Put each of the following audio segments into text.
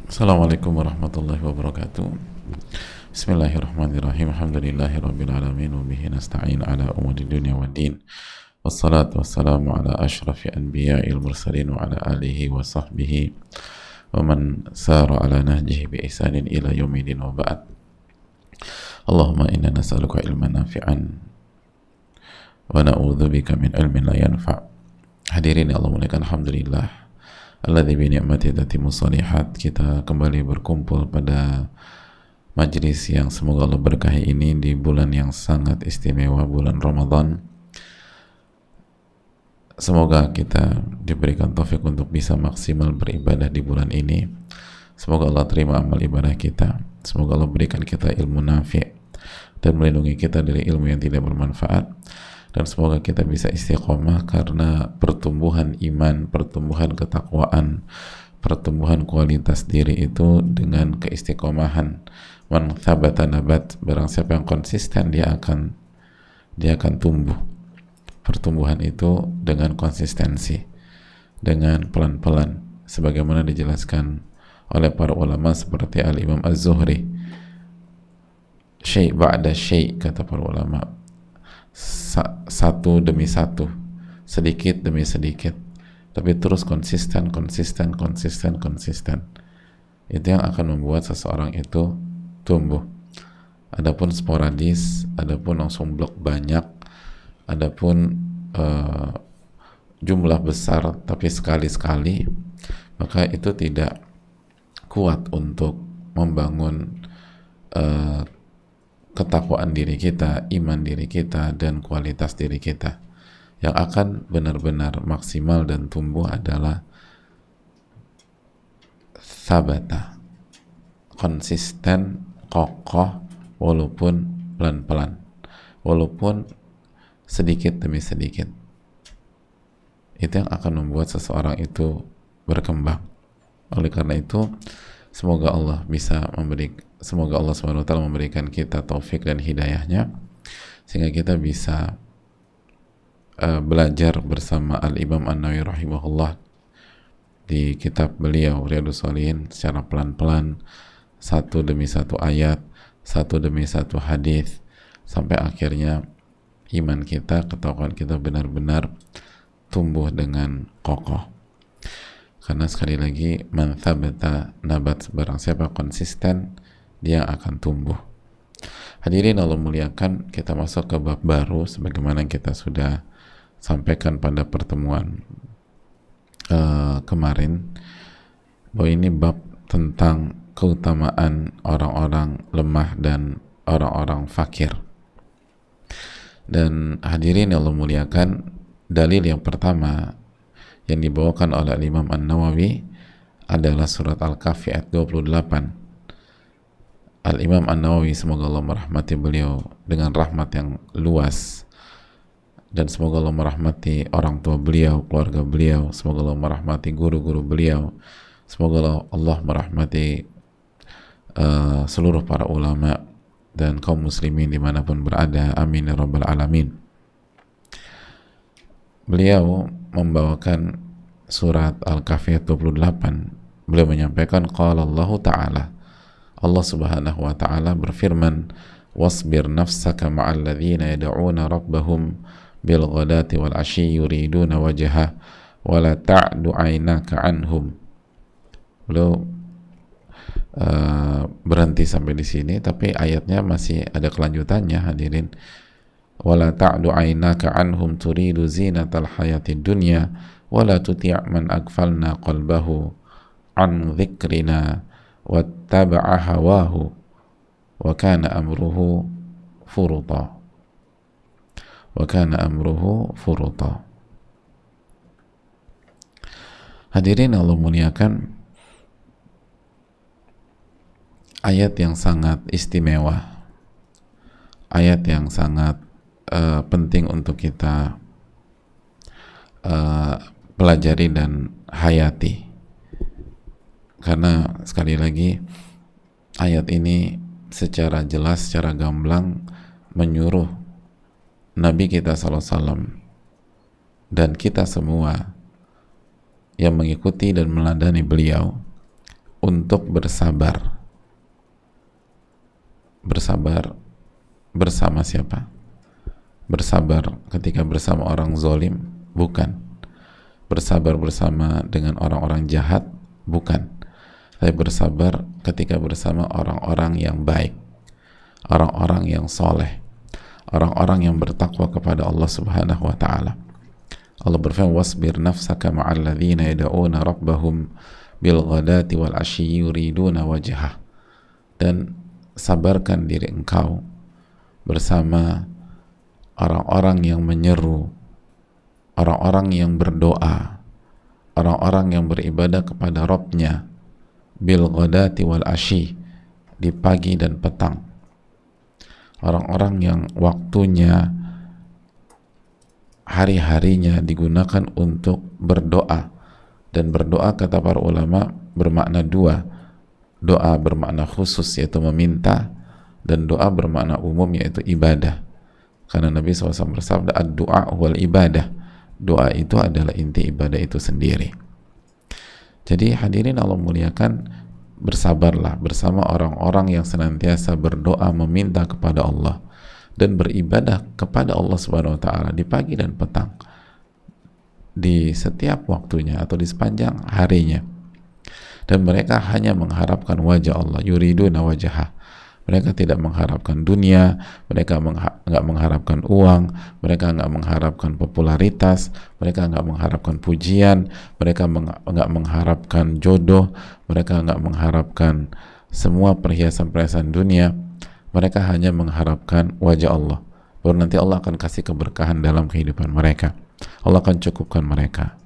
Assalamualaikum warahmatullahi wabarakatuh. Bismillahirrahmanirrahim. Alhamdulillahirabbil alamin wa bihi nasta'in ala umuri dunya waddin. Wassalatu wassalamu ala asyrafil anbiya'il mursalin wa ala alihi wa sahbihi wa man sara ala nahjihi bi ihsanin ila yaumil wa ba'd. Allahumma inna nas'aluka ilman nafi'an wa na'udzubika min ilmin la yanfa'. Hadirin Allah muliakan, alhamdulillah alladzi bi ni'mati tatimmu shalihat. Kita kembali berkumpul pada majlis yang semoga Allah berkahi ini di bulan yang sangat istimewa, bulan Ramadan. Semoga kita diberikan taufik untuk bisa maksimal beribadah di bulan ini. Semoga Allah terima amal ibadah kita. Semoga Allah berikan kita ilmu nafi' dan melindungi kita dari ilmu yang tidak bermanfaat. Dan semoga kita bisa istiqomah karena pertumbuhan iman, pertumbuhan ketakwaan, pertumbuhan kualitas diri itu dengan keistiqomahan. Man thabata nabat, barang siapa yang konsisten dia akan tumbuh. Pertumbuhan itu dengan konsistensi, dengan pelan-pelan, sebagaimana dijelaskan oleh para ulama seperti Al-Imam Az-Zuhri. Syai' ba'da syai', kata para ulama, satu demi satu, sedikit demi sedikit, tapi terus konsisten. Itu yang akan membuat seseorang itu tumbuh. Adapun sporadis, adapun langsung blok banyak, adapun jumlah besar tapi sekali-sekali, maka itu tidak kuat untuk membangun ketakwaan diri kita, iman diri kita, dan kualitas diri kita. Yang akan benar-benar maksimal dan tumbuh adalah sabata, konsisten, kokoh, walaupun pelan-pelan, walaupun sedikit demi sedikit. Itu yang akan membuat seseorang itu berkembang. Oleh karena itu, semoga Allah SWT memberikan kita taufik dan hidayahnya sehingga kita bisa belajar bersama Al-Imam An-Nawawi rahimahullah di kitab beliau Riyadhus Shalihin secara pelan-pelan, satu demi satu ayat, satu demi satu hadis, sampai akhirnya iman kita, ketakwaan kita benar-benar tumbuh dengan kokoh. Karena sekali lagi, man thabata nabat, barang siapa konsisten dia akan tumbuh. Hadirin Allah muliakan, kita masuk ke bab baru sebagaimana kita sudah sampaikan pada pertemuan kemarin, bahwa ini bab tentang keutamaan orang-orang lemah dan orang-orang fakir. Dan hadirin Allah muliakan, dalil yang pertama yang dibawakan oleh Imam An-Nawawi adalah surat Al-Kahfi ayat 28. Al-Imam An-Nawawi, semoga Allah merahmati beliau dengan rahmat yang luas, dan semoga Allah merahmati orang tua beliau, keluarga beliau, semoga Allah merahmati guru-guru beliau, semoga Allah merahmati seluruh para ulama dan kaum muslimin dimanapun berada, amin ya rabbal alamin. Beliau membawakan surat Al-Kahfi 28. Beliau menyampaikan, qala Allah Ta'ala, Allah Subhanahu wa Ta'ala berfirman, wasbir nafsaka ma'al ladzina yad'una rabbahum bil ghadati wal 'ashyi yuriduna wajha wa la ta'du 'ainaka 'anhum. Beliau berhenti sampai di sini, tapi ayatnya masih ada kelanjutannya, hadirin. wala ta'du 'ainaka 'anhum turidu zinatal hayatid dunya wala tuti' man aghfalna qalbahu an dzikrina wattaba'a hawahu wa kana amruhu furuta. Hadirin Allah muliakan, ayat yang sangat istimewa, ayat yang sangat penting untuk kita pelajari dan hayati, karena sekali lagi ayat ini secara jelas, secara gamblang menyuruh Nabi kita SAW dan kita semua yang mengikuti dan meladani beliau untuk bersabar. Bersabar bersama siapa? Bersabar ketika bersama orang zalim? Bukan. Bersabar bersama dengan orang-orang jahat? Bukan. Tapi bersabar ketika bersama orang-orang yang baik, orang-orang yang soleh, orang-orang yang bertakwa kepada Allah Subhanahu wa ta'ala. Allah berfirman, wasbir nafsaka ma'al ladzina yad'una rabbahum bil ghadati wal ashyi yuriduna wajhah. Dan sabarkan diri engkau bersama orang-orang yang menyeru, orang-orang yang berdoa, orang-orang yang beribadah kepada Rabb-nya bil ghadati wal ashyi, di pagi dan petang. Orang-orang yang waktunya, hari-harinya digunakan untuk berdoa. Dan berdoa, kata para ulama, bermakna dua. Doa bermakna khusus, yaitu meminta, dan doa bermakna umum, yaitu ibadah. Karena Nabi SAW bersabda, ad-du'a wal ibadah. Doa itu adalah inti ibadah itu sendiri. Jadi hadirin Allah muliakan, bersabarlah bersama orang-orang yang senantiasa berdoa meminta kepada Allah dan beribadah kepada Allah Subhanahu wa ta'ala di pagi dan petang, di setiap waktunya atau di sepanjang harinya. Dan mereka hanya mengharapkan wajah Allah, yuriduna wajhah. Mereka tidak mengharapkan dunia, mereka nggak mengharapkan uang, mereka nggak mengharapkan popularitas, mereka nggak mengharapkan pujian, mereka nggak mengharapkan jodoh, mereka nggak mengharapkan semua perhiasan-perhiasan dunia. Mereka hanya mengharapkan wajah Allah. Baru nanti Allah akan kasih keberkahan dalam kehidupan mereka. Allah akan cukupkan mereka.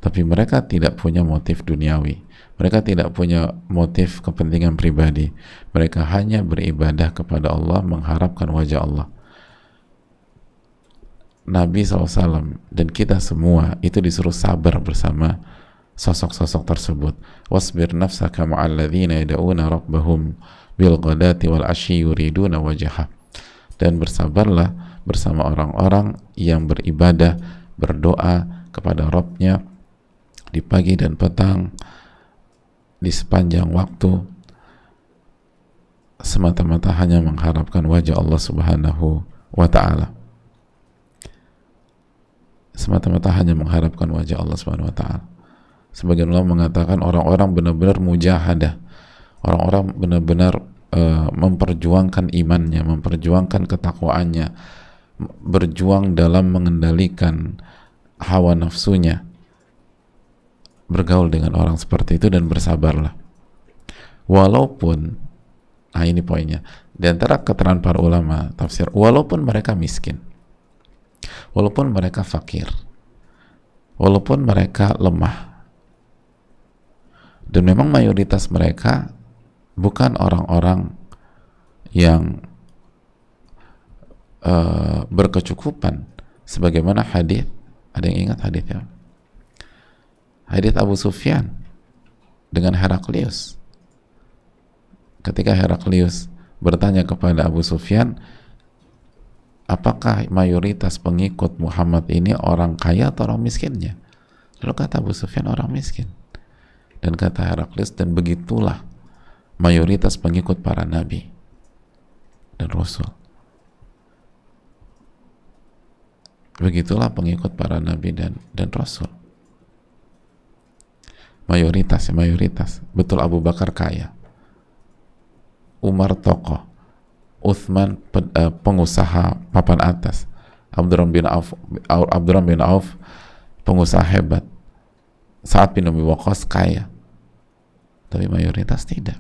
Tapi mereka tidak punya motif duniawi. Mereka tidak punya motif kepentingan pribadi. Mereka hanya beribadah kepada Allah, mengharapkan wajah Allah. Nabi SAW dan kita semua itu disuruh sabar bersama sosok-sosok tersebut. Wasbir nafsaka ma'al ladzina yad'una rabbahum bil ghadati wal ashyi yuriduna wajhah. Dan bersabarlah bersama orang-orang yang beribadah, berdoa kepada Rabb-nya di pagi dan petang, di sepanjang waktu, semata-mata hanya mengharapkan wajah Allah Subhanahu wa ta'ala. Semata-mata hanya mengharapkan wajah Allah Subhanahu wa ta'ala. Sebagian ulama mengatakan orang-orang benar-benar mujahadah, orang-orang benar-benar memperjuangkan imannya, memperjuangkan ketakwaannya, berjuang dalam mengendalikan hawa nafsunya, bergaul dengan orang seperti itu dan bersabarlah. Walaupun, nah ini poinnya, di antara keterangan para ulama tafsir, walaupun mereka miskin, walaupun mereka fakir, walaupun mereka lemah, dan memang mayoritas mereka bukan orang-orang yang berkecukupan, sebagaimana hadis, ada yang ingat hadisnya? Hadis Abu Sufyan dengan Heraklius. Ketika Heraklius bertanya kepada Abu Sufyan, apakah mayoritas pengikut Muhammad ini orang kaya atau orang miskinnya? Lalu kata Abu Sufyan, orang miskin. Dan kata Heraklius, dan begitulah mayoritas pengikut para nabi dan rasul. Begitulah pengikut para nabi dan rasul. Mayoritas. Betul, Abu Bakar kaya, Umar tokoh, Uthman pengusaha papan atas, Abdurrahman bin Auf pengusaha hebat, Sa'ad bin Abi Waqqas kaya, tapi mayoritas tidak.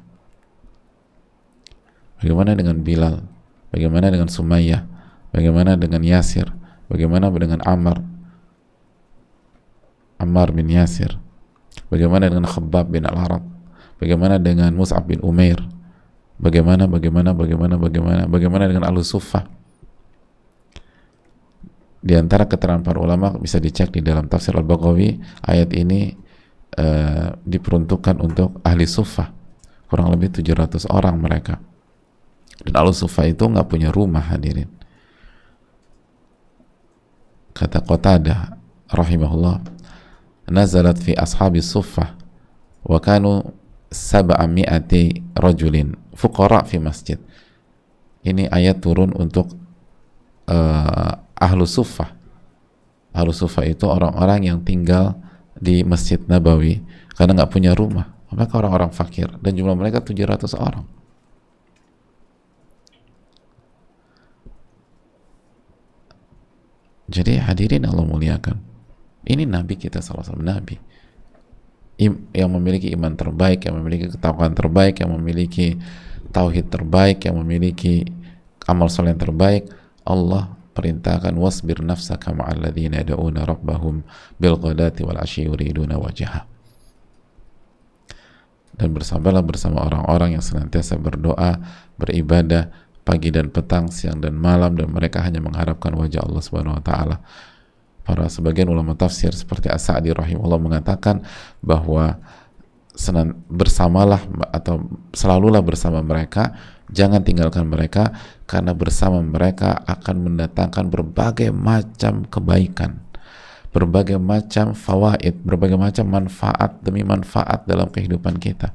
Bagaimana dengan Bilal? Bagaimana dengan Sumayyah? Bagaimana dengan Yasir? Bagaimana dengan Ammar bin Yasir? Bagaimana dengan Khabbab bin Al-Arad? Bagaimana dengan Mus'ab bin Umair? Bagaimana dengan Al-Suffah? Di antara keterangan para ulama bisa dicek di dalam tafsir Al-Baghawi, ayat ini diperuntukkan untuk ahli suffah, kurang lebih 700 orang mereka. Dan Al-Suffah itu nggak punya rumah, hadirin. Kata Qatadah rahimahullah, nazalat fi ashabi suffah wa kanu sab'ami'ati rajulin fuqara fi masjid. Ini ayat turun untuk ahlu suffah. Ahlu suffah itu orang-orang yang tinggal di Masjid Nabawi karena nggak punya rumah. Mereka orang-orang fakir dan jumlah mereka 700 orang. Jadi hadirin Allah muliakan, ini Nabi kita SAW, Nabi yang memiliki iman terbaik, yang memiliki ketakwaan terbaik, yang memiliki tauhid terbaik, yang memiliki amal soleh yang terbaik. Allah perintahkan wasbir nafsaka ma'al ladzina yad'una rabbahum bil ghadati wal 'ashyi yuriduna wajha. Dan bersabarlah bersama orang-orang yang senantiasa berdoa, beribadah pagi dan petang, siang dan malam, dan mereka hanya mengharapkan wajah Allah Subhanahu wa taala. Para sebagian ulama tafsir seperti As-Sa'di rahimahullah mengatakan bahwa bersamalah atau selalulah bersama mereka, jangan tinggalkan mereka, karena bersama mereka akan mendatangkan berbagai macam kebaikan, berbagai macam fawaid, berbagai macam manfaat demi manfaat dalam kehidupan kita.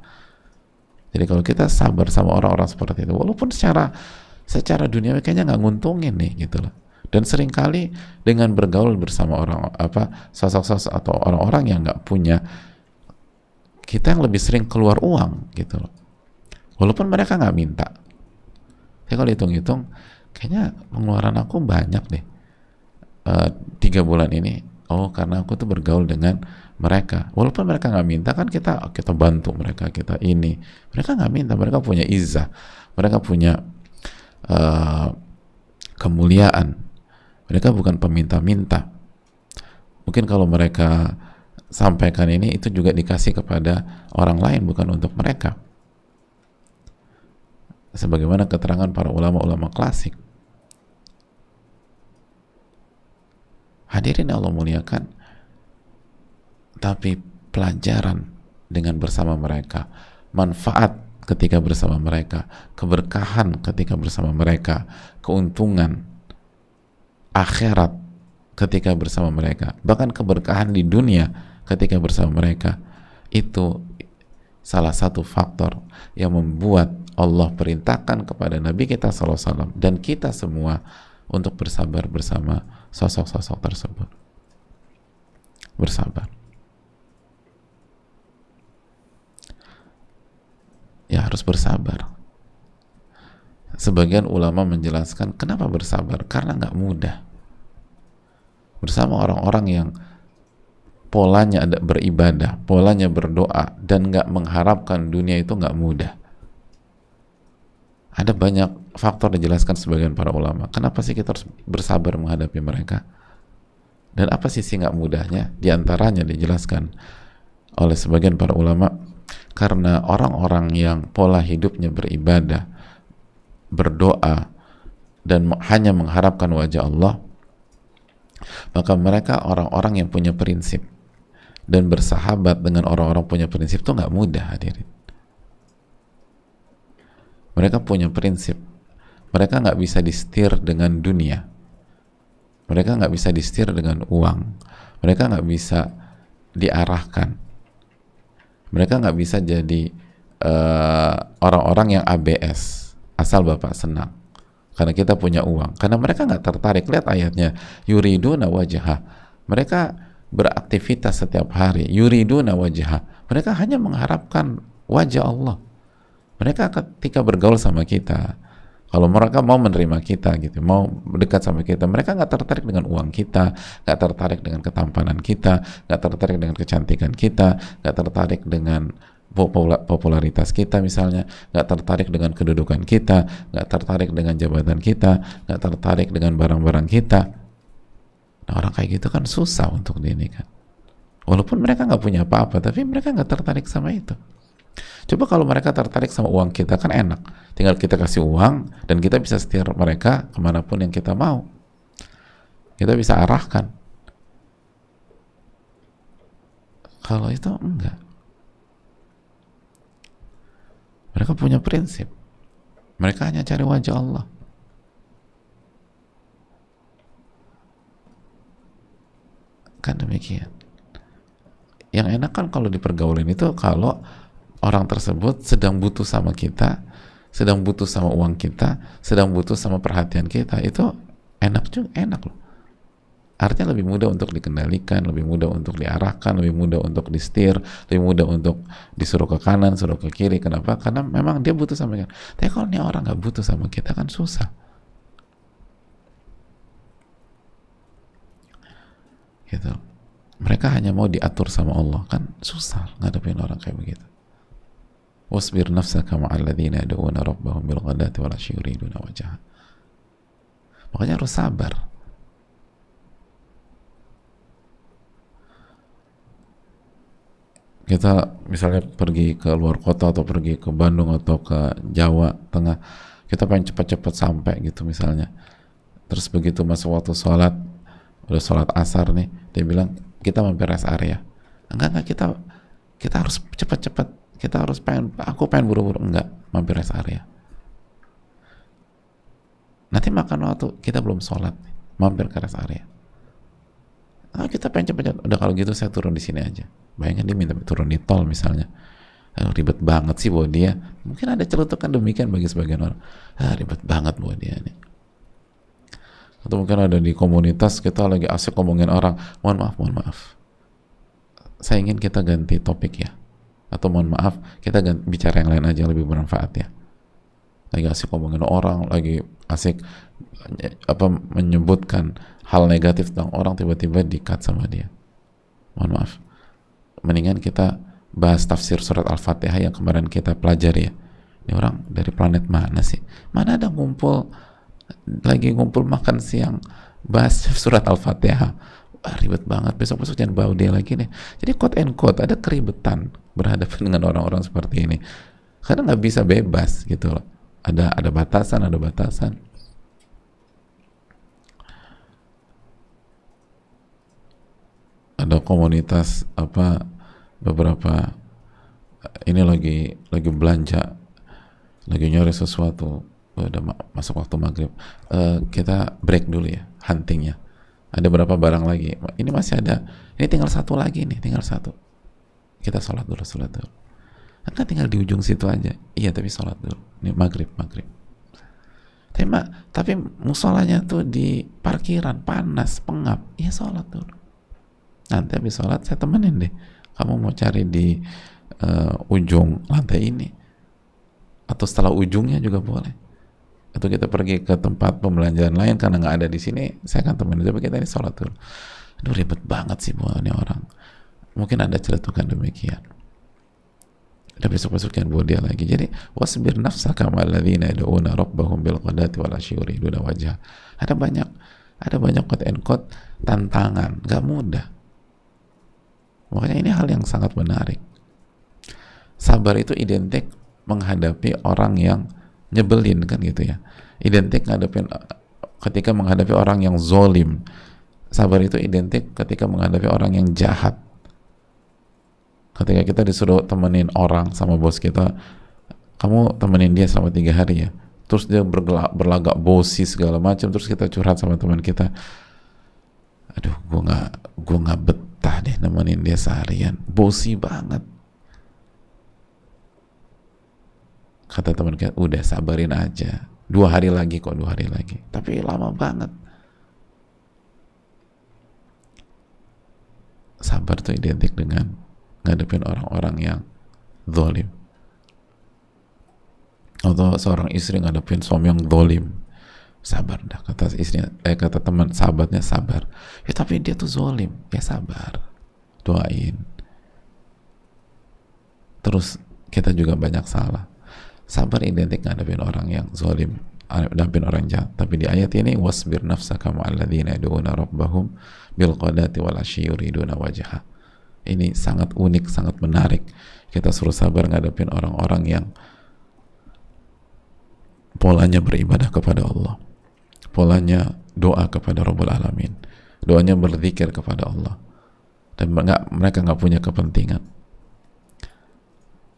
Jadi kalau kita sabar sama orang-orang seperti itu, walaupun secara dunia kayaknya nggak nguntungin nih gitu loh. Dan seringkali dengan bergaul bersama sosok-sosok atau orang-orang yang nggak punya, kita yang lebih sering keluar uang gitu loh. Walaupun mereka nggak minta. Tapi kalau hitung-hitung, kayaknya pengeluaran aku banyak deh 3 bulan ini. Oh, karena aku tuh bergaul dengan mereka. Walaupun mereka nggak minta, kan kita bantu mereka, kita ini. Mereka nggak minta, mereka punya izzah, mereka punya kemuliaan. Mereka bukan peminta-minta. Mungkin kalau mereka sampaikan ini, itu juga dikasih kepada orang lain, bukan untuk mereka. Sebagaimana keterangan para ulama-ulama klasik. Hadirin Allah muliakan, tapi pelajaran dengan bersama mereka, manfaat ketika bersama mereka, keberkahan ketika bersama mereka, keuntungan akhirat ketika bersama mereka, bahkan keberkahan di dunia ketika bersama mereka, itu salah satu faktor yang membuat Allah perintahkan kepada Nabi kita SAW dan kita semua untuk bersabar bersama sosok-sosok tersebut. Bersabar. Ya, harus bersabar. Sebagian ulama menjelaskan kenapa bersabar, karena nggak mudah bersama orang-orang yang polanya ada beribadah, polanya berdoa, dan nggak mengharapkan dunia, itu nggak mudah. Ada banyak faktor dijelaskan sebagian para ulama. Kenapa sih kita harus bersabar menghadapi mereka? Dan apa sisi nggak mudahnya? Di antaranya dijelaskan oleh sebagian para ulama, karena orang-orang yang pola hidupnya beribadah, berdoa, dan hanya mengharapkan wajah Allah, maka mereka orang-orang yang punya prinsip, dan bersahabat dengan orang-orang punya prinsip itu nggak mudah, hadirin. Mereka punya prinsip, mereka nggak bisa disetir dengan dunia, mereka nggak bisa disetir dengan uang, mereka nggak bisa diarahkan, mereka nggak bisa jadi orang-orang yang ABS, asal Bapak senang karena kita punya uang, karena mereka nggak tertarik. Lihat ayatnya, yuriduna wajhah, mereka beraktivitas setiap hari, yuriduna wajhah, mereka hanya mengharapkan wajah Allah. Mereka ketika bergaul sama kita, kalau mereka mau menerima kita gitu, mau dekat sama kita, mereka nggak tertarik dengan uang kita, nggak tertarik dengan ketampanan kita, nggak tertarik dengan kecantikan kita, nggak tertarik dengan popularitas kita misalnya, nggak tertarik dengan kedudukan kita, nggak tertarik dengan jabatan kita, nggak tertarik dengan barang-barang kita. Nah, orang kayak gitu kan susah untuk diinikan. Walaupun mereka nggak punya apa-apa, tapi mereka nggak tertarik sama itu. Coba kalau mereka tertarik sama uang kita, kan enak. Tinggal kita kasih uang dan kita bisa setir mereka kemanapun yang kita mau. Kita bisa arahkan. Kalau itu enggak. Mereka punya prinsip. Mereka hanya cari wajah Allah. Kan demikian. Yang enak kan kalau dipergaulin itu kalau orang tersebut sedang butuh sama kita, sedang butuh sama uang kita, sedang butuh sama perhatian kita. Itu enak juga, enak loh. Artinya lebih mudah untuk dikendalikan, lebih mudah untuk diarahkan, lebih mudah untuk disetir, lebih mudah untuk disuruh ke kanan, suruh ke kiri. Kenapa? Karena memang dia butuh sama kita. Tapi kalau ini orang nggak butuh sama kita kan susah. Gitu. Mereka hanya mau diatur sama Allah, kan susah ngadepin orang kayak begitu. Wasbir nafsaka ma'al ladzina yad'una rabbahum bil ghadati wal 'ashyi yuriduna wajhah. Makanya harus sabar. Kita misalnya pergi ke luar kota atau pergi ke Bandung atau ke Jawa Tengah, kita pengen cepat-cepat sampai gitu misalnya. Terus begitu masuk waktu sholat, udah sholat asar nih, dia bilang kita mampir rest area. Enggak, kita harus cepat-cepat, kita harus aku pengen buru-buru. Enggak, mampir rest area. Nanti makan waktu, kita belum sholat nih, mampir ke rest area. Ah, kita pengen cepat-cepat, udah kalau gitu saya turun di sini aja. Bayangkan dia minta turun di tol misalnya. Ribet banget sih buat dia. Mungkin ada celutukan demikian bagi sebagian orang. Ribet banget buat dia nih. Atau mungkin ada di komunitas kita lagi asik ngomongin orang. Mohon maaf. Saya ingin kita ganti topik ya. Atau mohon maaf, kita bicara yang lain aja yang lebih bermanfaat ya. Lagi asik ngomongin orang, lagi asik menyebutkan hal negatif tentang orang, tiba-tiba di-cut sama dia. Mohon maaf. Mendingan kita bahas tafsir surat Al-Fatihah yang kemarin kita pelajari ya. Ini orang dari planet mana sih? Mana ada lagi ngumpul makan siang bahas surat Al-Fatihah. Ribet banget, besok-besok jangan bawa dia lagi nih. Jadi quote and quote, ada keribetan berhadapan dengan orang-orang seperti ini. Karena nggak bisa bebas gitu loh. Ada batasan. Ada komunitas beberapa ini lagi belanja, lagi nyari sesuatu, udah masuk waktu maghrib, kita break dulu ya huntingnya, ada berapa barang lagi, ini masih ada, ini tinggal satu lagi nih, kita sholat dulu, kan tinggal di ujung situ aja, iya tapi sholat dulu, ini maghrib, tapi musolanya tuh di parkiran, panas, pengap, iya sholat dulu, nanti habis sholat saya temenin deh, kamu mau cari di ujung lantai ini atau setelah ujungnya juga boleh, atau kita pergi ke tempat pembelanjaan lain karena nggak ada di sini, saya akan temenin, tapi kita ini sholat dulu. Aduh ribet banget sih buat ini orang. Mungkin ada celetukan demikian. Udah besok-besok jangan bawa dia lagi. Jadi wasbir nafsaka ma'al ladzina yad'una rabbahum bil ghadati wal 'ashyi yuriduna wajhah. Ada banyak quote and quote tantangan, nggak mudah. Makanya ini hal yang sangat menarik. Sabar itu identik menghadapi orang yang nyebelin kan gitu ya. Identik ketika menghadapi orang yang zolim. Sabar itu identik ketika menghadapi orang yang jahat. Ketika kita disuruh temenin orang sama bos kita, kamu temenin dia selama 3 hari ya. Terus dia berlagak bosi segala macam, terus kita curhat sama teman kita. Aduh, gue nggak betah deh nemenin dia seharian, bosi banget. Kata teman kita, udah sabarin aja, 2 hari lagi kok, 2 hari lagi. Tapi lama banget. Sabar tuh identik dengan ngadepin orang-orang yang zalim. Atau seorang istri ngadepin suami yang zalim, sabar dah, kata istrinya, kata teman sahabatnya, sabar ya, tapi dia tuh zalim, ya sabar, doain. Terus kita juga banyak salah. Sabar identik ngadepin orang yang zalim, ngadepin orang jahat. Tapi di ayat ini wasbir nafsaka ma'al ladzina yad'una rabbahum bil ghadati wal 'ashyi yuriduna wajhah. Ini sangat unik, sangat menarik. Kita suruh sabar ngadepin orang-orang yang polanya beribadah kepada Allah, polanya doa kepada Rabbul Alamin, doanya berzikir kepada Allah, dan mereka nggak punya kepentingan.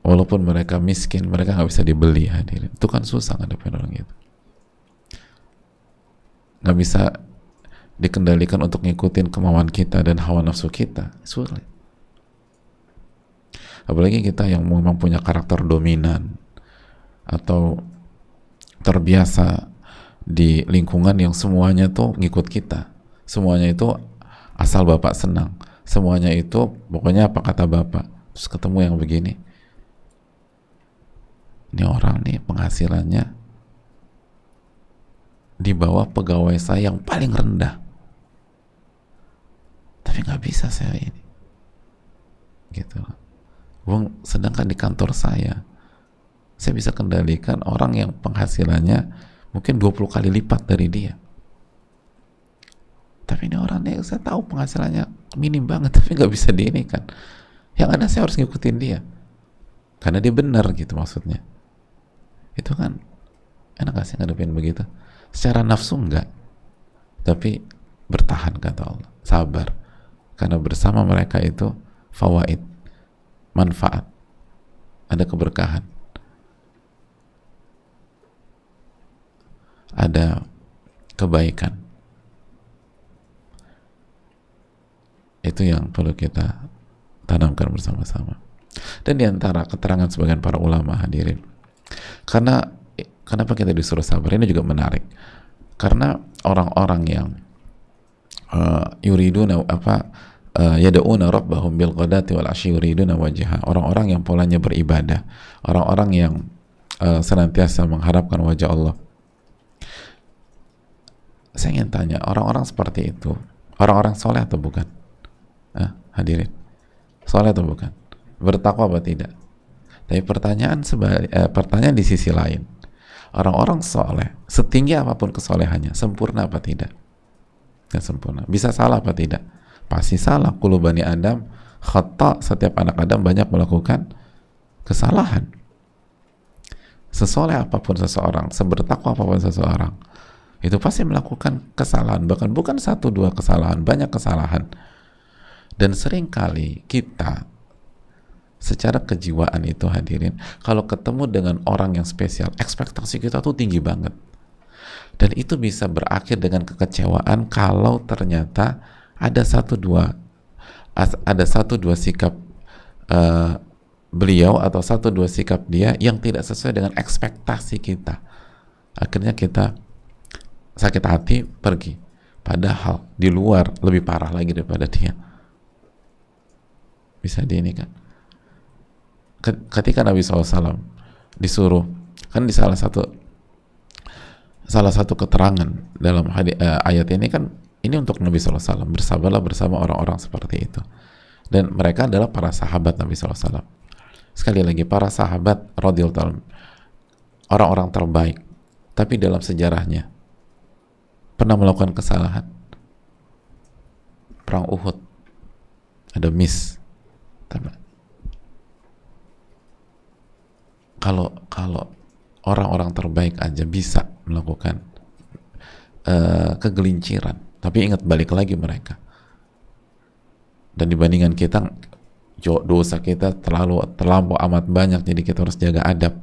Walaupun mereka miskin, mereka nggak bisa dibeli, hadirin. Itu kan susah ngadepin orang itu. Nggak bisa dikendalikan untuk ngikutin kemauan kita dan hawa nafsu kita, sulit. Apalagi kita yang memang punya karakter dominan atau terbiasa di lingkungan yang semuanya tuh ngikut kita, semuanya itu asal bapak senang, semuanya itu pokoknya apa kata bapak. Terus ketemu yang begini, ini orang nih penghasilannya di bawah pegawai saya yang paling rendah, tapi nggak bisa saya ini gitu. Sedangkan di kantor saya bisa kendalikan orang yang penghasilannya mungkin 20 kali lipat dari dia, tapi ini orang nih saya tahu penghasilannya minim banget tapi nggak bisa di ini kan, yang ada saya harus ngikutin dia karena dia benar gitu. Maksudnya itu kan enak gak sih ngadepin begitu? Secara nafsu enggak, tapi bertahan kata Allah, sabar, karena bersama mereka itu fawaid, manfaat, ada keberkahan, ada kebaikan. Itu yang perlu kita tanamkan bersama-sama. Dan diantara keterangan sebagian para ulama, hadirin, karena kenapa kita disuruh sabar, ini juga menarik, karena orang-orang yang yuriduna yada'una rabbahum bil ghadati wal asyi yuriduna wajha, orang-orang yang polanya beribadah, orang-orang yang senantiasa mengharapkan wajah Allah. Saya ingin tanya, orang-orang seperti itu orang-orang soleh atau bukan? Hadirin, soleh atau bukan? Bertakwa apa tidak? Tapi pertanyaan di sisi lain, orang-orang soleh setinggi apapun kesolehannya, sempurna apa tidak? Tidak sempurna. Bisa salah apa tidak? Pasti salah. Kullu bani Adam khata, setiap anak Adam banyak melakukan kesalahan. Sesoleh apapun seseorang, sebertakwa apapun seseorang, itu pasti melakukan kesalahan, bahkan bukan satu dua kesalahan, banyak kesalahan. Dan seringkali kita secara kejiwaan itu, hadirin, kalau ketemu dengan orang yang spesial, ekspektasi kita tuh tinggi banget, dan itu bisa berakhir dengan kekecewaan kalau ternyata ada satu dua sikap beliau atau satu dua sikap dia yang tidak sesuai dengan ekspektasi kita. Akhirnya kita sakit hati, pergi, padahal di luar lebih parah lagi daripada dia. Bisa di ini kan, ketika Nabi SAW disuruh, kan di salah satu keterangan dalam ayat ini kan, ini untuk Nabi SAW, bersabarlah bersama orang-orang seperti itu, dan mereka adalah para sahabat Nabi SAW. Sekali lagi, para sahabat radhiyallahu anhum, orang-orang terbaik, tapi dalam sejarahnya pernah melakukan kesalahan. Perang Uhud ada miss. Kalau orang-orang terbaik aja bisa melakukan kegelinciran, tapi ingat, balik lagi mereka, dan dibandingkan kita, dosa kita terlampau amat banyak, jadi kita harus jaga adab,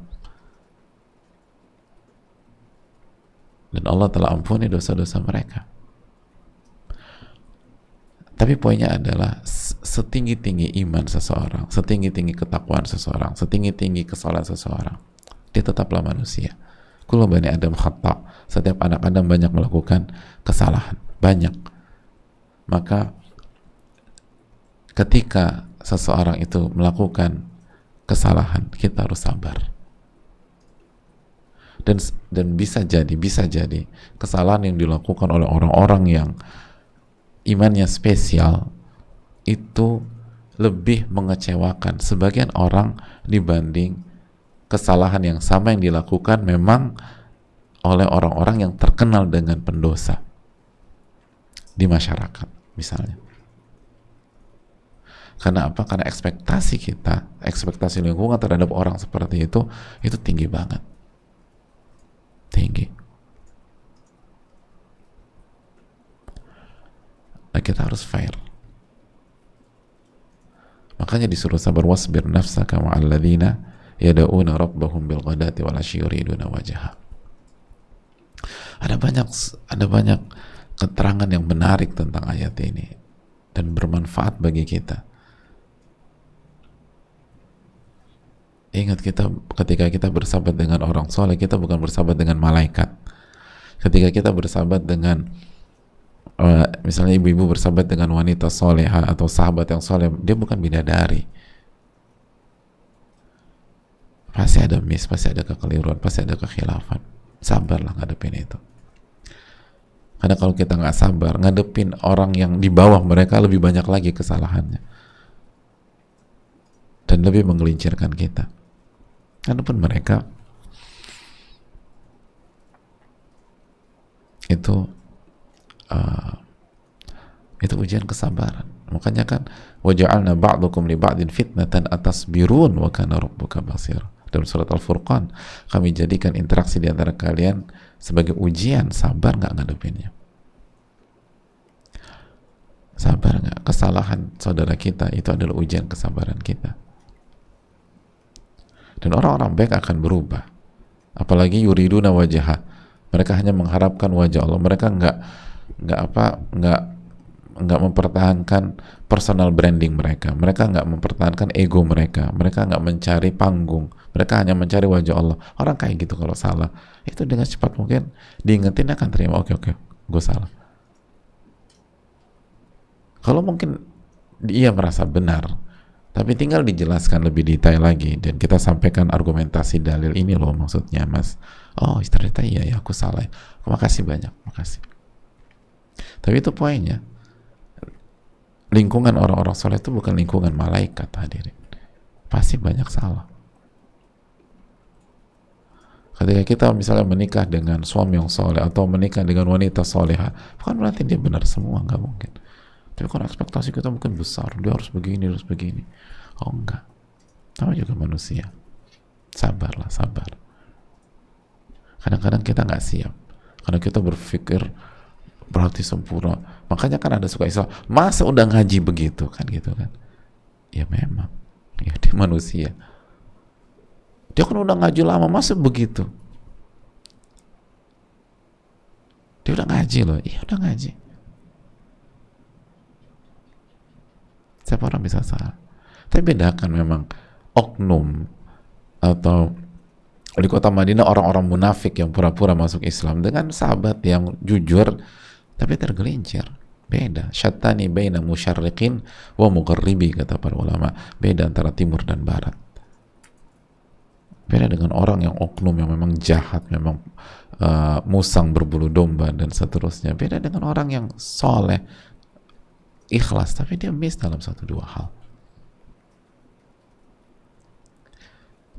dan Allah telah ampuni dosa-dosa mereka. Tapi poinnya adalah, setinggi-tinggi iman seseorang, setinggi-tinggi ketakwaan seseorang, setinggi-tinggi kesalahan seseorang, dia tetaplah manusia. Kullu bani Adam khata, setiap anak Adam banyak melakukan kesalahan, banyak. Maka ketika seseorang itu melakukan kesalahan, kita harus sabar. Dan bisa jadi kesalahan yang dilakukan oleh orang-orang yang imannya spesial itu lebih mengecewakan sebagian orang dibanding kesalahan yang sama yang dilakukan memang oleh orang-orang yang terkenal dengan pendosa di masyarakat misalnya. Karena apa? Karena ekspektasi kita, ekspektasi lingkungan terhadap orang seperti itu tinggi banget, tinggi. Nah, kita harus fair. Makanya disuruh sabar, wasbir nafsaka ma'al ladzina yad'una rabbahum bil ghadati wal 'ashyi yuriduna wajha. Ada banyak keterangan yang menarik tentang ayat ini dan bermanfaat bagi kita. Ingat, kita ketika kita bersahabat dengan orang soleh, kita bukan bersahabat dengan malaikat. Ketika kita bersahabat dengan misalnya ibu-ibu bersahabat dengan wanita soleha atau sahabat yang soleh, dia bukan bidadari. Pasti ada miss, pasti ada kekeliruan, pasti ada kekhilafan. Sabarlah ngadepin itu. Karena kalau kita nggak sabar, ngadepin orang yang di bawah mereka, lebih banyak lagi kesalahannya dan lebih menggelincirkan kita. Adapun mereka itu ujian kesabaran. Makanya kan waja'alna ba'dukum li ba'din fitnatan atasbirun wa kana rabbuka basira. Dalam surat Al-Furqan, kami jadikan interaksi di antara kalian sebagai ujian. Sabar nggak ngadepinnya? Sabar nggak? Kesalahan saudara kita itu adalah ujian kesabaran kita. Dan orang-orang baik akan berubah. Apalagi yuriduna wajah, mereka hanya mengharapkan wajah Allah. Mereka nggak mempertahankan personal branding mereka. Mereka nggak mempertahankan ego mereka. Mereka nggak mencari panggung. Mereka hanya mencari wajah Allah. Orang kayak gitu kalau salah, itu dengan cepat mungkin diingetin akan terima. Oke, gue salah. Kalau mungkin dia merasa benar, tapi tinggal dijelaskan lebih detail lagi dan kita sampaikan argumentasi dalil, ini loh maksudnya mas. Oh ternyata iya ya, aku salah. Makasih banyak, makasih. Tapi itu poinnya. Lingkungan orang-orang soleh itu bukan lingkungan malaikat, hadirin. Pasti banyak salah. Ketika kita misalnya menikah dengan suami yang soleh atau menikah dengan wanita soleha, bukan berarti dia benar semua, nggak mungkin. Tapi kalau ekspektasi kita mungkin besar, dia harus begini, harus begini. Oh enggak. Sama juga manusia. Sabarlah, sabar. Kadang-kadang kita nggak siap. Karena kita berpikir berarti sempurna. Makanya kan ada suka istilah, masa udah ngaji begitu kan gitu kan? Ya memang. Ya dia manusia. Dia kan udah ngaji lama, masa begitu? Dia udah ngaji loh. Iya udah ngaji. Siapa orang bisa salah? Tapi bedakan memang oknum atau di kota Madinah orang-orang munafik yang pura-pura masuk Islam dengan sahabat yang jujur tapi tergelincir. Beda. Syattani baina musyarriqin wa mughribi, kata para ulama. Beda antara timur dan barat. Beda dengan orang yang oknum yang memang jahat, memang musang berbulu domba dan seterusnya. Beda dengan orang yang soleh, ikhlas, tapi dia miss dalam satu dua hal.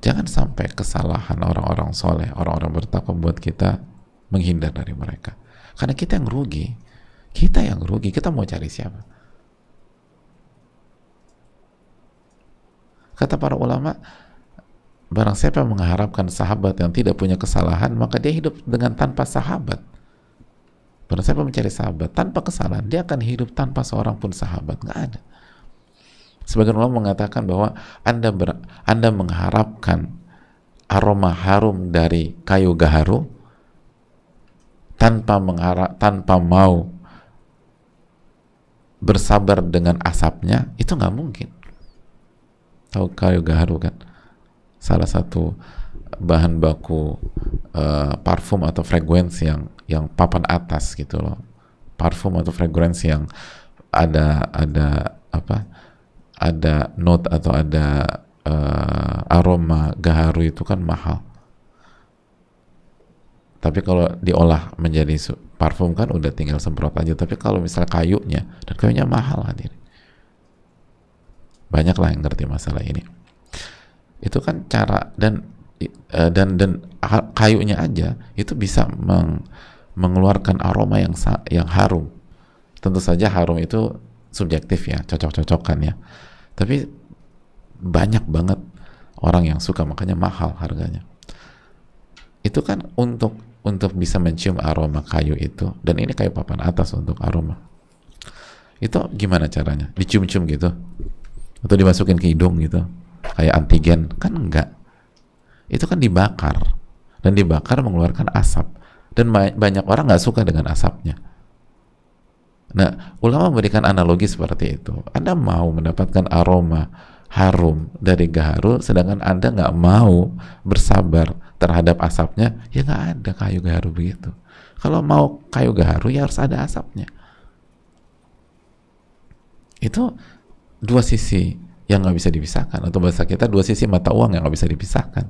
Jangan sampai kesalahan orang-orang soleh, orang-orang bertakwa buat kita menghindar dari mereka. Karena kita yang rugi. Kita yang rugi. Kita mau cari siapa? Kata para ulama, barang siapa mengharapkan sahabat yang tidak punya kesalahan, maka dia hidup dengan tanpa sahabat. Barang siapa mencari sahabat tanpa kesalahan, dia akan hidup tanpa seorang pun sahabat. Nggak ada. Sebagian ulama mengatakan bahwa Anda mengharapkan aroma harum dari kayu gaharu tanpa mau bersabar dengan asapnya, itu nggak mungkin. Tahu kayu gaharu kan? Salah satu bahan baku parfum atau frekuensi yang papan atas gitu loh. Parfum atau frekuensi yang ada note atau ada aroma gaharu itu kan mahal. Tapi kalau diolah menjadi parfum kan udah tinggal semprot aja. Tapi kalau misalnya kayunya, dan kayunya mahal hadir. Banyaklah yang ngerti masalah ini. Itu kan cara dan kayunya aja itu bisa mengeluarkan aroma yang harum. Tentu saja harum itu subjektif ya, cocok-cocokan ya. Tapi banyak banget orang yang suka, makanya mahal harganya. Itu kan untuk bisa mencium aroma kayu itu, dan ini kayu papan atas untuk aroma. Itu gimana caranya? Dicium-cium gitu? Atau dimasukin ke hidung gitu? Kayak antigen? Kan enggak. Itu kan dibakar, dan dibakar mengeluarkan asap, dan banyak orang nggak suka dengan asapnya. Nah, ulama memberikan analogi seperti itu. Anda mau mendapatkan aroma harum dari gaharu, sedangkan Anda nggak mau bersabar terhadap asapnya, ya nggak ada kayu gaharu begitu. Kalau mau kayu gaharu ya harus ada asapnya. Itu dua sisi yang nggak bisa dipisahkan, atau bahasa kita dua sisi mata uang yang nggak bisa dipisahkan.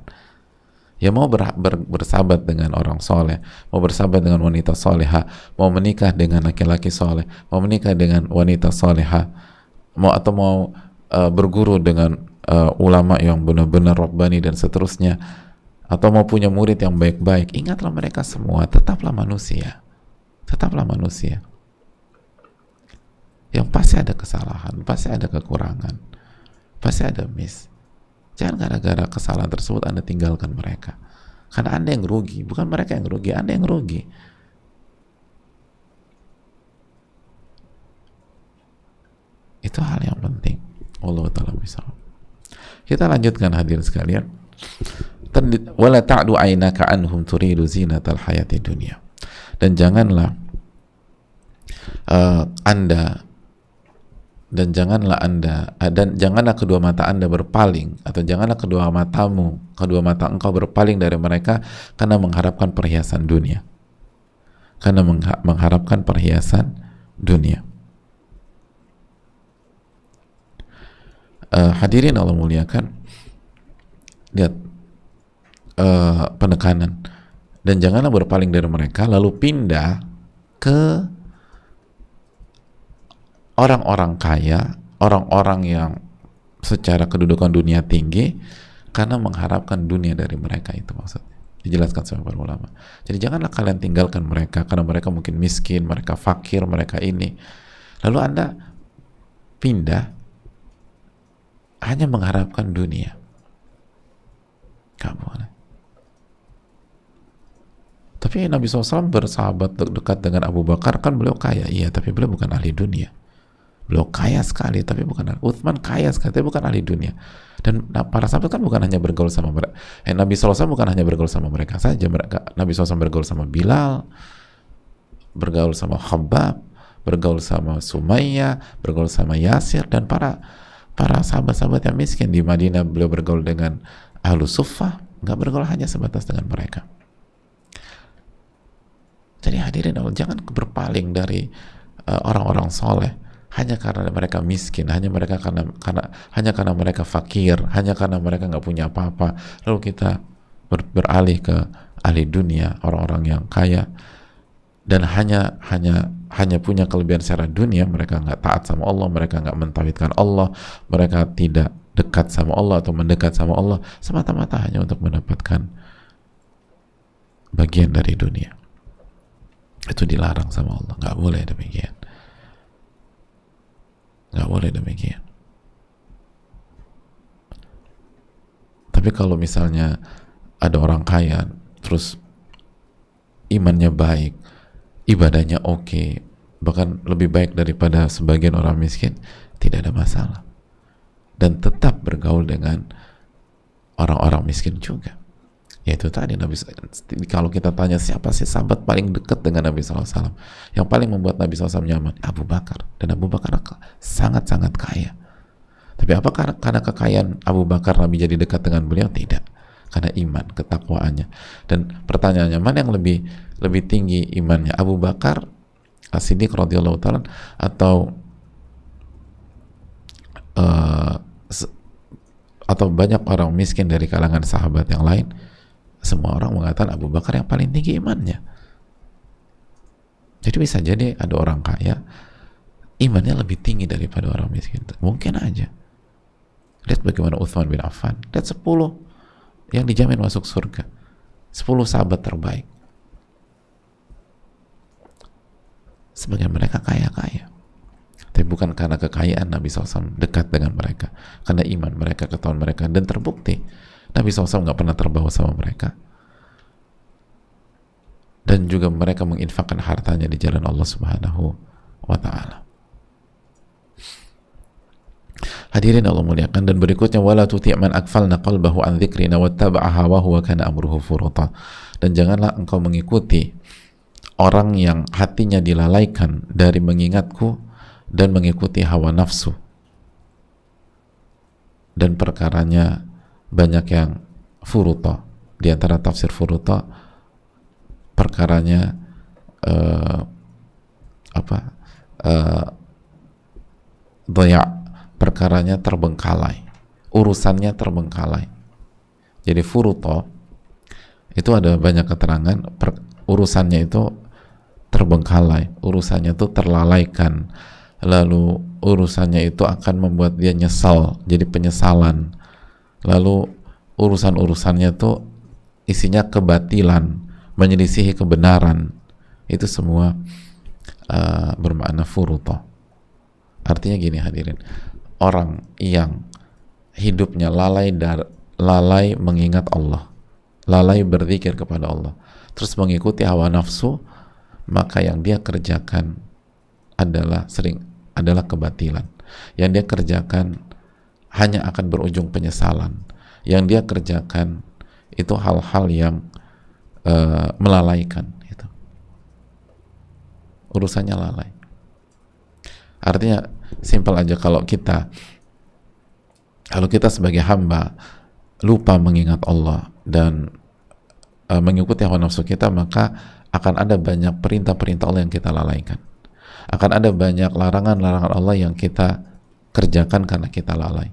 Ya mau bersahabat dengan orang soleh, mau bersahabat dengan wanita soleha, mau menikah dengan laki-laki soleh, mau menikah dengan wanita soleha, mau berguru dengan ulama yang benar-benar rabbani dan seterusnya, atau mau punya murid yang baik-baik. Ingatlah mereka semua tetaplah manusia, yang pasti ada kesalahan, pasti ada kekurangan, pasti ada miss. Jangan gara-gara kesalahan tersebut Anda tinggalkan mereka. Karena Anda yang rugi, bukan mereka yang rugi, Anda yang rugi. Itu hal yang penting. Allah Ta'ala bisa. Kita lanjutkan hadirin sekalian. Wala ta'du aynaka anhum turidu zinatal hayati dunia. Dan janganlah janganlah kedua mata Anda berpaling, atau janganlah kedua mata engkau berpaling dari mereka karena mengharapkan perhiasan dunia. Hadirin Allah muliakan, lihat penekanan. Dan janganlah berpaling dari mereka lalu pindah ke orang-orang kaya, orang-orang yang secara kedudukan dunia tinggi, karena mengharapkan dunia dari mereka. Itu maksudnya dijelaskan sama para ulama. Jadi janganlah kalian tinggalkan mereka karena mereka mungkin miskin, mereka fakir, mereka ini, lalu Anda pindah hanya mengharapkan dunia. Gak boleh. Tapi Nabi SAW bersahabat dekat dengan Abu Bakar, kan beliau kaya, iya, tapi beliau bukan ahli dunia. Beliau kaya sekali, tapi bukan. Utsman kaya sekali, tapi bukan ahli dunia. Dan para sahabat kan bukan hanya bergaul sama mereka. Nabi SAW bukan hanya bergaul sama mereka saja. Nabi SAW bergaul sama Bilal, bergaul sama Khabbab, bergaul sama Sumayyah, bergaul sama Yasir, dan para sahabat-sahabat yang miskin di Madinah. Beliau bergaul dengan Ahlu Suffah, nggak bergaul hanya sebatas dengan mereka. Jadi hadirin Allah, jangan berpaling dari orang-orang soleh hanya karena mereka miskin, hanya karena mereka fakir, hanya karena mereka nggak punya apa-apa, lalu kita beralih ke ahli dunia, orang-orang yang kaya, dan hanya punya kelebihan secara dunia. Mereka nggak taat sama Allah, mereka nggak mentauhidkan Allah, mereka tidak dekat sama Allah atau mendekat sama Allah, semata-mata hanya untuk mendapatkan bagian dari dunia. Itu dilarang sama Allah, nggak boleh demikian. Nggak boleh demikian. Tapi kalau misalnya ada orang kaya, terus imannya baik, ibadahnya oke, bahkan lebih baik daripada sebagian orang miskin, tidak ada masalah. Dan tetap bergaul dengan orang-orang miskin juga. Yaitu tadi kalau kita tanya siapa sih sahabat paling dekat dengan Nabi SAW, yang paling membuat Nabi SAW nyaman, Abu Bakar. Dan Abu Bakar sangat-sangat kaya. Tapi apakah karena kekayaan Abu Bakar Nabi jadi dekat dengan beliau? Tidak, karena iman, ketakwaannya. Dan pertanyaannya, mana yang lebih tinggi imannya, Abu Bakar As-Siddiq radhiyallahu ta'ala atau banyak orang miskin dari kalangan sahabat yang lain? Semua orang mengatakan Abu Bakar yang paling tinggi imannya. Jadi bisa jadi ada orang kaya imannya lebih tinggi daripada orang miskin. Mungkin aja. Lihat bagaimana Utsman bin Affan. Lihat 10 yang dijamin masuk surga. 10 sahabat terbaik. Sebagian mereka kaya-kaya. Tapi bukan karena kekayaan Nabi SAW dekat dengan mereka. Karena iman mereka, ketahuan mereka. Dan terbukti Nabi SAW nggak pernah terbawa sama mereka, dan juga mereka menginfakkan hartanya di jalan Allah Subhanahu wa Ta'ala. Hadirin Allah muliakan. Dan berikutnya, wala tuti' man aghfalna qalbahu an dzikrina wattaba'a hawahu wa kana amruhu furuta. Dan janganlah engkau mengikuti orang yang hatinya dilalaikan dari mengingatku dan mengikuti hawa nafsu. dan perkaranya banyak yang furuta. Di antara tafsir furuta, perkaranya eh, apa doya, perkaranya terbengkalai, urusannya terbengkalai. Jadi furuta itu ada banyak keterangan, urusannya itu terbengkalai, urusannya itu terlalaikan, lalu urusannya itu akan membuat dia nyesal, jadi penyesalan, lalu urusan-urusannya itu isinya kebatilan, menyelisihi kebenaran. Itu semua bermakna furuta. Artinya gini hadirin, orang yang hidupnya lalai mengingat Allah, lalai berzikir kepada Allah, terus mengikuti hawa nafsu, maka yang dia kerjakan adalah kebatilan. Yang dia kerjakan hanya akan berujung penyesalan. Yang dia kerjakan itu hal-hal yang melalaikan. Itu urusannya lalai. Artinya simpel aja, kalau kita sebagai hamba lupa mengingat Allah dan mengikuti hawa nafsu kita, maka akan ada banyak perintah-perintah Allah yang kita lalaikan. Akan ada banyak larangan-larangan Allah yang kita kerjakan karena kita lalai.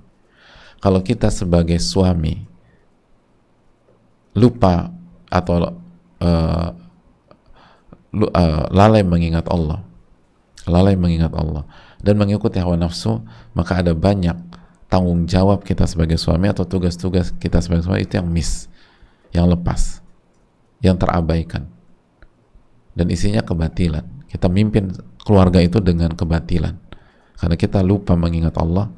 Kalau kita sebagai suami lupa atau lalai mengingat Allah, dan mengikuti hawa nafsu, maka ada banyak tanggung jawab kita sebagai suami atau tugas-tugas kita sebagai suami itu yang miss, yang lepas, yang terabaikan, dan isinya kebatilan. Kita mimpin keluarga itu dengan kebatilan karena kita lupa mengingat Allah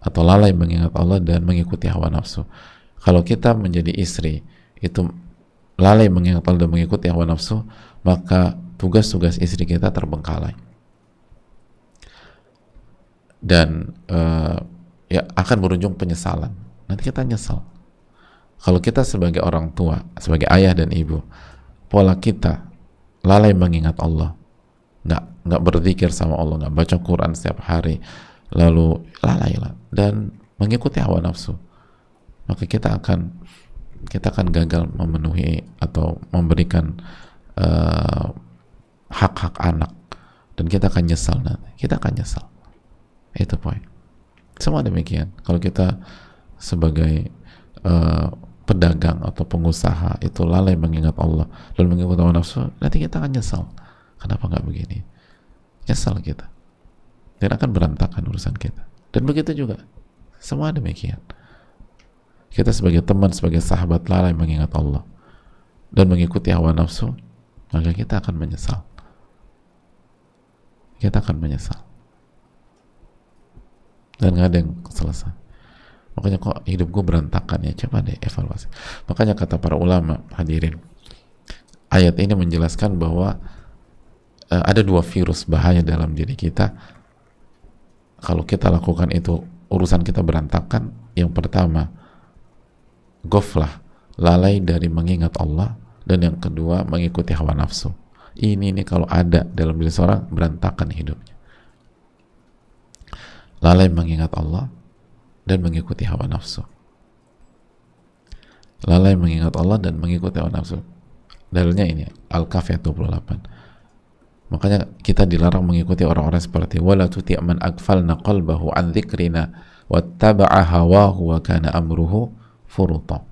atau lalai mengingat Allah dan mengikuti hawa nafsu. Kalau kita menjadi istri itu lalai mengingat Allah dan mengikuti hawa nafsu, maka tugas-tugas istri kita terbengkalai dan ya akan berujung penyesalan. Nanti kita nyesal. Kalau kita sebagai orang tua, sebagai ayah dan ibu, pola kita lalai mengingat Allah, nggak berzikir sama Allah, nggak baca Quran setiap hari, lalu lalai dan mengikuti hawa nafsu, maka kita akan gagal memenuhi atau memberikan hak-hak anak, dan kita akan nyesal nanti. Kita akan nyesal. Itu poin. Semua demikian. Kalau kita sebagai pedagang atau pengusaha itu lalai mengingat Allah lalu mengikuti hawa nafsu, nanti kita akan nyesal. Kenapa nggak begini? Nyesal kita. Dan akan berantakan urusan kita. Dan begitu juga. Semua demikian. Kita sebagai teman, sebagai sahabat lalai mengingat Allah dan mengikuti hawa nafsu, maka kita akan menyesal. Kita akan menyesal. Dan nggak ada yang selesai. Makanya kok hidup gue berantakan ya, coba deh evaluasi. Makanya kata para ulama, hadirin, ayat ini menjelaskan bahwa ada dua virus bahaya dalam diri kita. Kalau kita lakukan itu, urusan kita berantakan. Yang pertama, ghaflah, lalai dari mengingat Allah, dan yang kedua, mengikuti hawa nafsu. Ini kalau ada dalam diri seorang, berantakan hidupnya. Lalai mengingat Allah dan mengikuti hawa nafsu. Lalai mengingat Allah dan mengikuti hawa nafsu. Dalilnya ini, Al-Kahf ayat 28. Makanya kita dilarang mengikuti orang-orang seperti wala tuti' man aghfalna qalbahu an dzikrina wattaba'a hawahu wa kana amruhu furuta.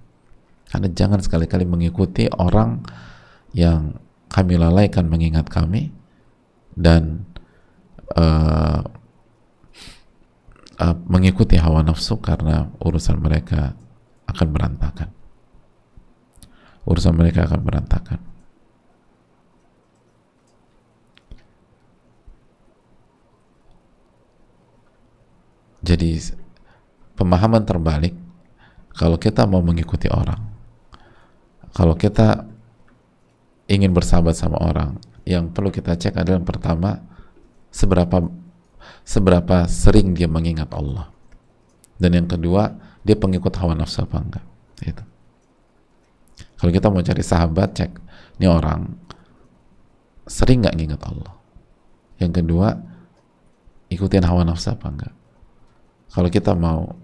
Karena jangan sekali-kali mengikuti orang yang kami lalaikan mengingat kami dan mengikuti hawa nafsu, karena urusan mereka akan berantakan. Urusan mereka akan berantakan. Jadi pemahaman terbalik, kalau kita mau mengikuti orang, kalau kita ingin bersahabat sama orang, yang perlu kita cek adalah yang pertama, seberapa sering dia mengingat Allah, dan yang kedua, dia pengikut hawa nafsu apa enggak. Itu. Kalau kita mau cari sahabat, cek ini orang sering nggak ngingat Allah. Yang kedua, ikutin hawa nafsu apa enggak. Kalau kita mau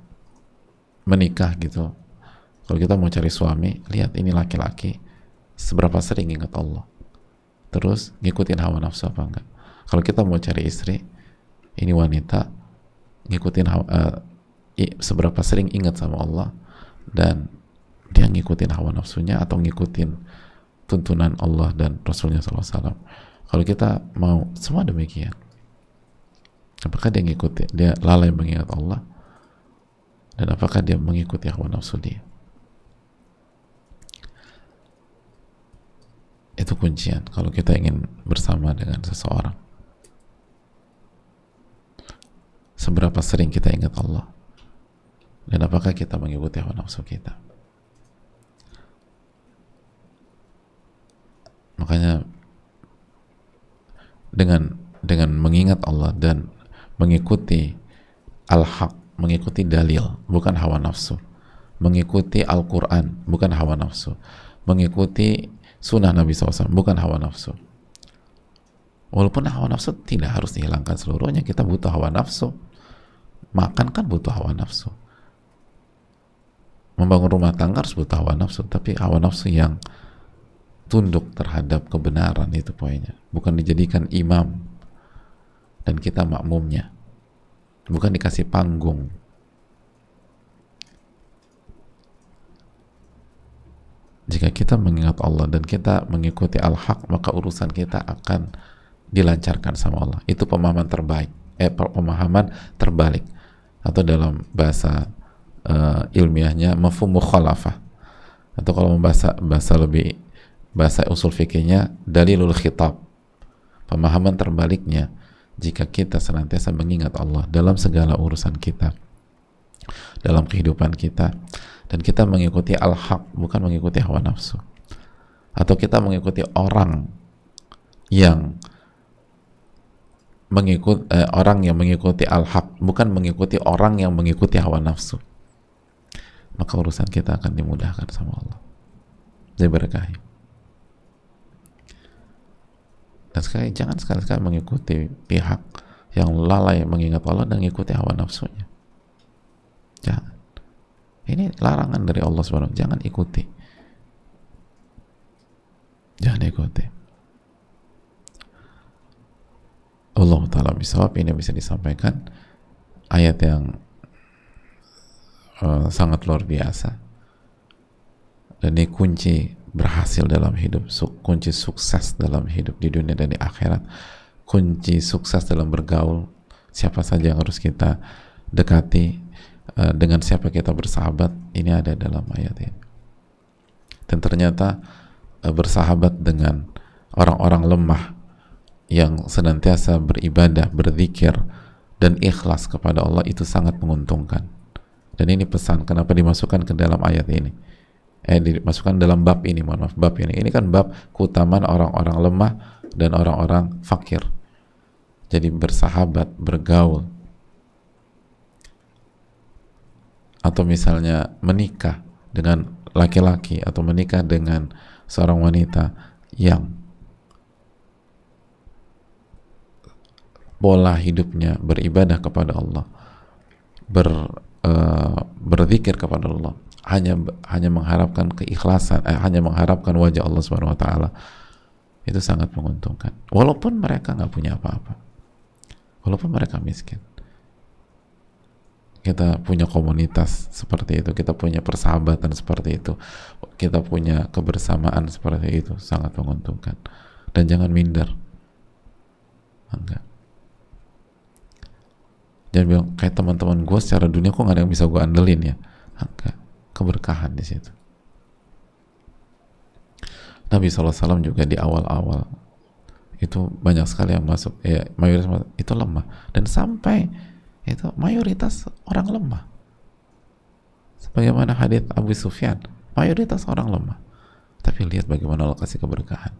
menikah gitu, kalau kita mau cari suami, lihat ini laki-laki seberapa sering ingat Allah, terus ngikutin hawa nafsu apa enggak. Kalau kita mau cari istri, ini wanita ngikutin seberapa sering ingat sama Allah, dan dia ngikutin hawa nafsunya atau ngikutin tuntunan Allah dan Rasulnya SAW. Kalau kita mau semua demikian, apakah dia ngikuti, dia lalai mengingat Allah, dan apakah dia mengikuti hawa nafsu dia? Itu kuncian kalau kita ingin bersama dengan seseorang. Seberapa sering kita ingat Allah, dan apakah kita mengikuti hawa nafsu kita? Makanya dengan mengingat Allah dan mengikuti al-haq, mengikuti dalil, bukan hawa nafsu, mengikuti Al-Quran, bukan hawa nafsu, mengikuti sunnah Nabi SAW, bukan hawa nafsu. Walaupun hawa nafsu tidak harus dihilangkan seluruhnya, kita butuh hawa nafsu. Makan kan butuh hawa nafsu, membangun rumah tangga harus butuh hawa nafsu, tapi hawa nafsu yang tunduk terhadap kebenaran, itu poinnya. Bukan dijadikan imam dan kita makmumnya, bukan dikasih panggung. Jika kita mengingat Allah dan kita mengikuti al-haq, maka urusan kita akan dilancarkan sama Allah. Itu pemahaman terbaik, pemahaman terbalik, atau dalam bahasa ilmiahnya mafhum mukhalafah, atau kalau bahasa usul fikihnya dalilul khitab, pemahaman terbaliknya. Jika kita senantiasa mengingat Allah dalam segala urusan kita, dalam kehidupan kita, dan kita mengikuti al-haq, bukan mengikuti hawa nafsu, atau kita mengikuti orang yang mengikuti al-haq, bukan mengikuti orang yang mengikuti hawa nafsu, maka urusan kita akan dimudahkan sama Allah, diberkahi. Dan jangan sekali-kali mengikuti pihak yang lalai mengingat Allah dan mengikuti hawa nafsunya. Jangan. Ini larangan dari Allah SWT. Jangan ikuti. Jangan ikuti. Allah Ta'ala bisawab. Ini bisa disampaikan ayat yang sangat luar biasa. Dan ini kunci berhasil dalam hidup, kunci sukses dalam hidup di dunia dan di akhirat, kunci sukses dalam bergaul, siapa saja yang harus kita dekati, dengan siapa kita bersahabat, ini ada dalam ayat ini. Dan ternyata bersahabat dengan orang-orang lemah yang senantiasa beribadah, berzikir, dan ikhlas kepada Allah, itu sangat menguntungkan. Dan ini pesan kenapa dimasukkan ke dalam ayat ini, dimasukkan dalam bab ini, bab ini kan bab keutamaan orang-orang lemah dan orang-orang fakir. Jadi bersahabat, bergaul, atau misalnya menikah dengan laki-laki atau menikah dengan seorang wanita yang pola hidupnya beribadah kepada Allah, berzikir kepada Allah, hanya mengharapkan keikhlasan, hanya mengharapkan wajah Allah Subhanahu wa taala, itu sangat menguntungkan. Walaupun mereka nggak punya apa-apa, walaupun mereka miskin, kita punya komunitas seperti itu, kita punya persahabatan seperti itu, kita punya kebersamaan seperti itu, sangat menguntungkan. Dan jangan minder. Enggak. Jangan bilang kayak teman-teman gue secara dunia kok nggak ada yang bisa gue andelin ya. Enggak. Keberkahan di situ. Nabi SAW juga di awal-awal itu banyak sekali yang masuk, mayoritas itu lemah, dan sampai itu mayoritas orang lemah. Sebagaimana hadits Abu Sufyan, mayoritas orang lemah. Tapi lihat bagaimana Allah kasih keberkahan.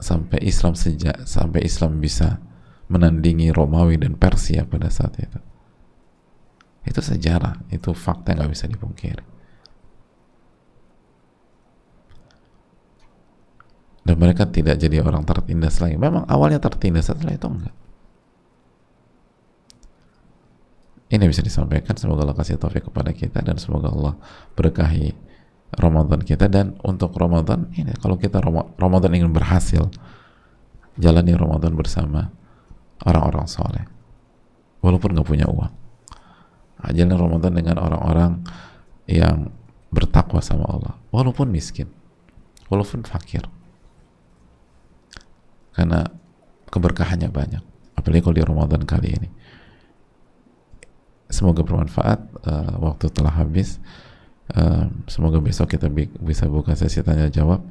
Sampai Islam bisa menandingi Romawi dan Persia pada saat itu. Itu sejarah, itu fakta yang nggak bisa dipungkiri. Dan mereka tidak jadi orang tertindas lagi. Memang awalnya tertindas, setelah itu enggak. Ini bisa disampaikan, semoga Allah kasih taufik kepada kita, dan semoga Allah berkahi Ramadan kita. Dan untuk Ramadan ini, kalau kita Ramadan ingin berhasil, jalani Ramadan bersama orang-orang soleh walaupun nggak punya uang. Jalani Ramadan dengan orang-orang yang bertakwa sama Allah walaupun miskin, walaupun fakir, karena keberkahannya banyak, apalagi kalau di Ramadan kali ini. Semoga bermanfaat. Waktu telah habis. Semoga besok kita bisa buka sesi tanya jawab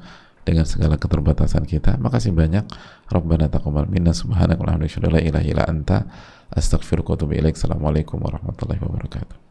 dengan segala keterbatasan kita. Makasih banyak. Rabbana taqabbal minna subhanaka wa bihamdika la ilaha illa anta astaghfiruka wa atubu ilaik. Assalamualaikum warahmatullahi wabarakatuh.